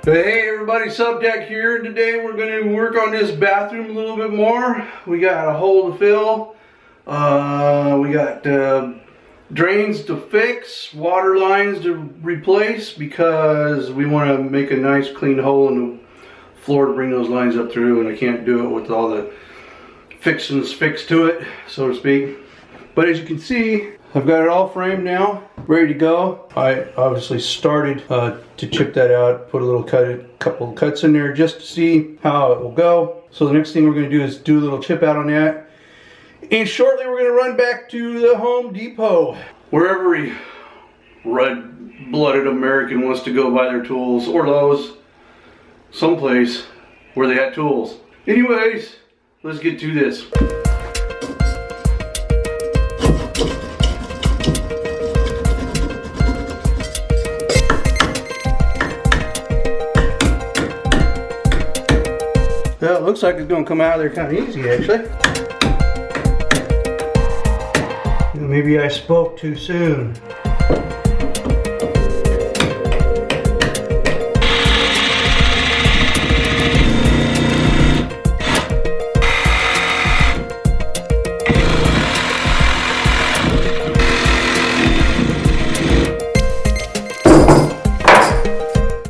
Hey everybody, Subdeck here, and today we're going to work on this bathroom a little bit more. We got a hole to fill, we got drains to fix, water lines to replace because we want to make a nice clean hole in the floor to bring those lines up through, and I can't do it with all the fixings fixed to it, so to speak. But as you can see, I've got it all framed now, ready to go. I obviously started to chip that out, put a couple of cuts in there just to see how it will go. So the next thing we're going to do is do a little chip out on that. And shortly we're going to run back to the Home Depot, where every red-blooded American wants to go buy their tools, or Lowe's, someplace where they had tools. Anyways, let's get to this. Well, it looks like it's going to come out of there kind of easy, actually. Maybe I spoke too soon.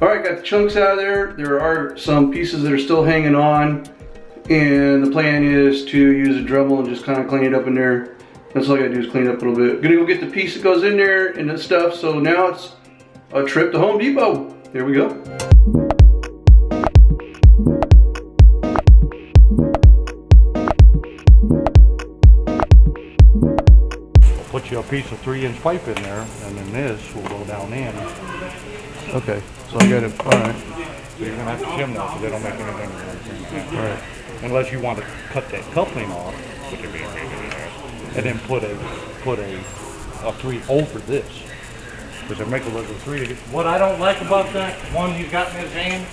Alright, got the chunks out of there. There are some pieces that are still hanging on, and the plan is to use a Dremel and just kind of clean it up in there. That's all I gotta do is clean it up a little bit. Gonna go get the piece that goes in there and that stuff, so now it's a trip to Home Depot. Here we go. I'll put you a piece of 3-inch pipe in there, and then this will go down in. Okay, so I got it, alright. So you're gonna have to shim that, so they don't make anything. Alright. Unless you want to cut that coupling off, and then put a 3 over this. Because they make a little 3 to get. What I don't like about that one he's got in his hand,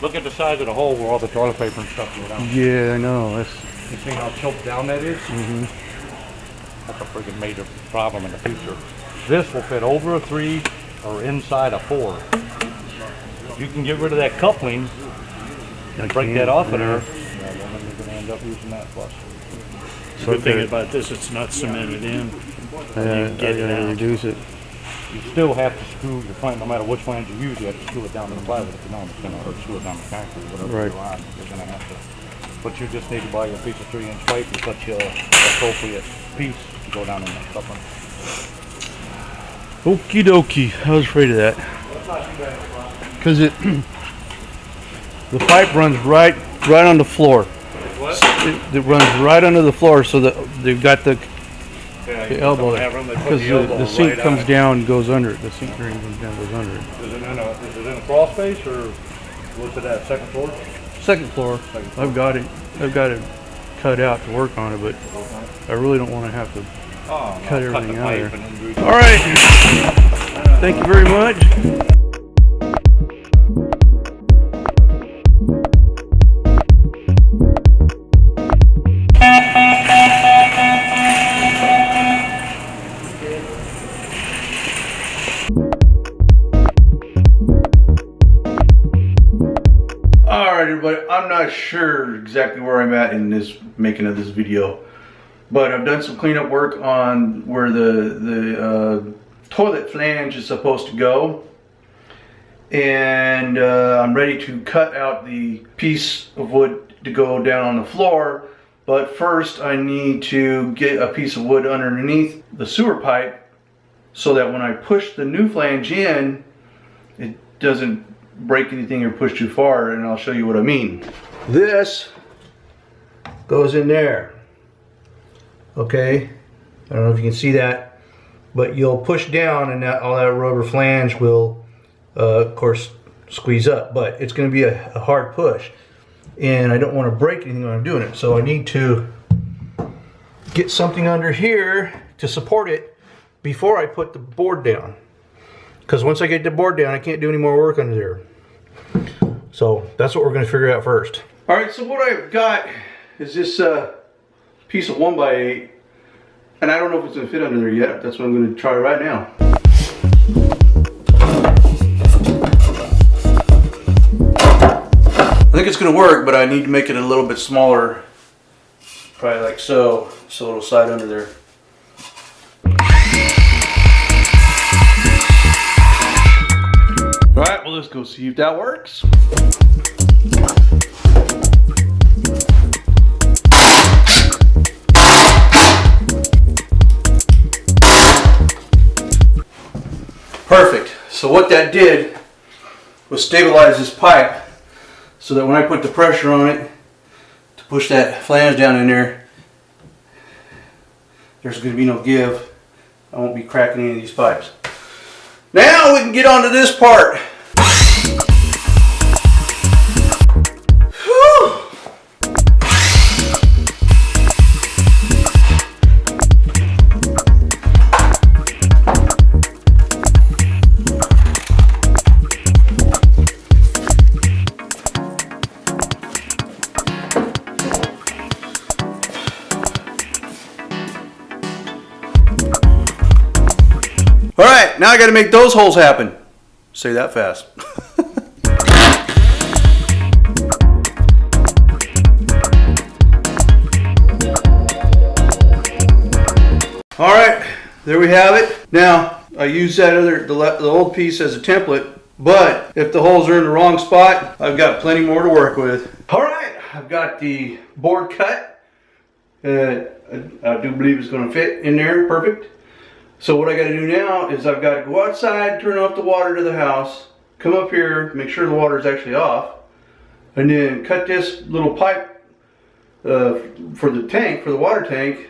look at the size of the hole where all the toilet paper and stuff go down. Yeah, I know. You see how choked down that is? Mm-hmm. That's a freaking major problem in the future. This will fit over a 3 or inside a 4. You can get rid of that coupling and break that off of there. Yeah, then you're going to end up using that plus. The good thing about this, it's not cemented in. Get it out. Reduce it. You still have to screw the flange, no matter which flange you use, you have to screw it down to the plywood. If you don't, it's going to hurt. Screw it down to concrete, whatever right. you're on, you're going to have to. But you just need to buy your piece of 3-inch pipe and cut your appropriate piece to go down in that coupling. Okie dokie. I was afraid of that. Because the pipe runs right on the floor. What? It runs right under the floor, so that they've got the elbow there. Because the sink comes down and goes under it. The sink drain comes down and goes under it. Is it in a crawl space, or what's it at, second floor? Second floor. I've got it cut out to work on it, but I really don't want to have to cut everything out of there. All right. Thank you very much. Everybody, I'm not sure exactly where I'm at in this making of this video, but I've done some cleanup work on where the toilet flange is supposed to go, and I'm ready to cut out the piece of wood to go down on the floor. But first I need to get a piece of wood underneath the sewer pipe so that when I push the new flange in, it doesn't break anything or push too far, and I'll show you what I mean. This goes in there. Okay, I don't know if you can see that, but you'll push down and all that rubber flange will of course squeeze up, but it's going to be a hard push, and I don't want to break anything when I'm doing it, so I need to get something under here to support it before I put the board down. Because once I get the board down, I can't do any more work under there. So that's what we're going to figure out first. All right, so what I've got is this piece of 1x8, and I don't know if it's going to fit under there yet. That's what I'm going to try right now. gonna work, but I need to make it a little bit smaller, probably like so it'll slide under there. All right, well, let's go see if that works. Perfect. So what that did was stabilize this pipe so that when I put the pressure on it to push that flange down in there, there's going to be no give. I won't be cracking any of these pipes. Now we can get on to this part. Whew. All right, now I got to make those holes happen. Say that fast. All right, there we have it. Now I use that the old piece as a template, but if the holes are in the wrong spot, I've got plenty more to work with. All right, I've got the board cut. I do believe it's going to fit in there perfect. So what I got to do now is I've got to go outside, turn off the water to the house, come up here, make sure the water is actually off, and then cut this little pipe for the tank, for the water tank,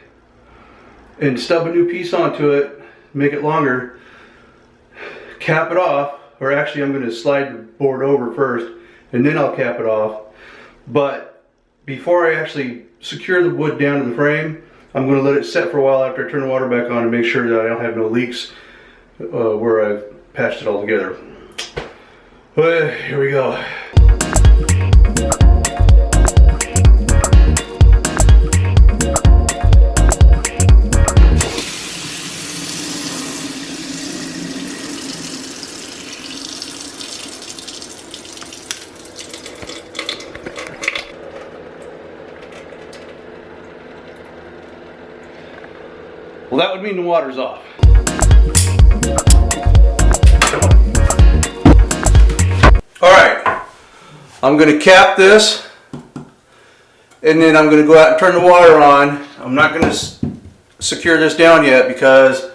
and stub a new piece onto it, make it longer, cap it off, or actually I'm going to slide the board over first, and then I'll cap it off. But before I actually secure the wood down to the frame, I'm going to let it set for a while after I turn the water back on and make sure that I don't have no leaks where I've patched it all together. But here we go. Well, that would mean the water's off. All right, I'm going to cap this, and then I'm going to go out and turn the water on. I'm not going to secure this down yet because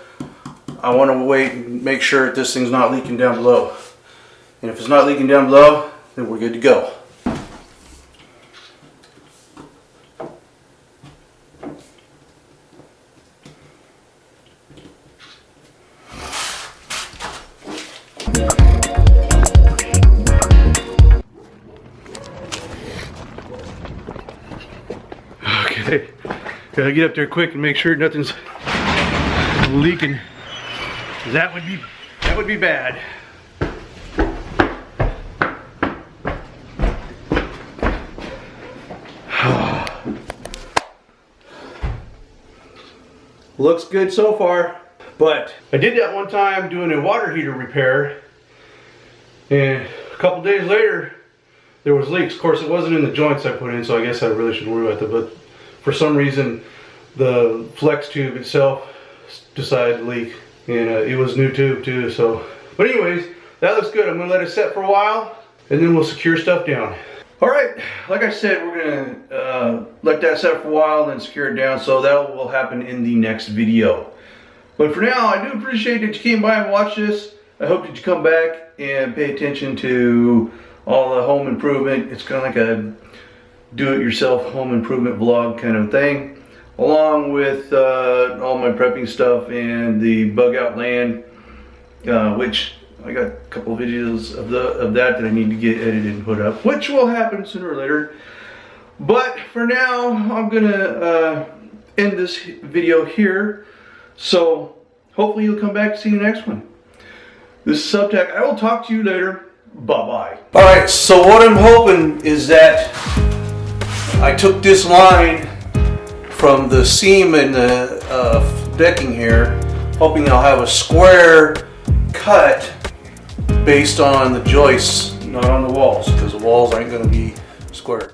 I want to wait and make sure that this thing's not leaking down below. And if it's not leaking down below, then we're good to go. Okay, gotta get up there quick and make sure nothing's leaking. That would be bad. Looks good so far, but I did that one time doing a water heater repair, and a couple days later there was leaks. Of course, it wasn't in the joints I put in, so I guess I really shouldn't worry about that, but for some reason the flex tube itself decided to leak, and it was new tube too. So, but anyways, that looks good. I'm gonna let it set for a while and then we'll secure stuff down. All right, like I said, we're gonna let that set for a while and then secure it down, so that will happen in the next video. But for now, I do appreciate that you came by and watched this. I hope that you come back and pay attention to all the home improvement. It's kind of like a do-it-yourself home improvement vlog kind of thing, along with all my prepping stuff and the bug out land, which I got a couple of videos of that I need to get edited and put up, which will happen sooner or later. But for now, I'm gonna end this video here. So hopefully you'll come back to see the next one. This is Subtac. I will talk to you later. Bye-bye. All right, so what I'm hoping is that I took this line from the seam in the decking here, hoping I'll have a square cut based on the joists, not on the walls, because the walls aren't going to be square.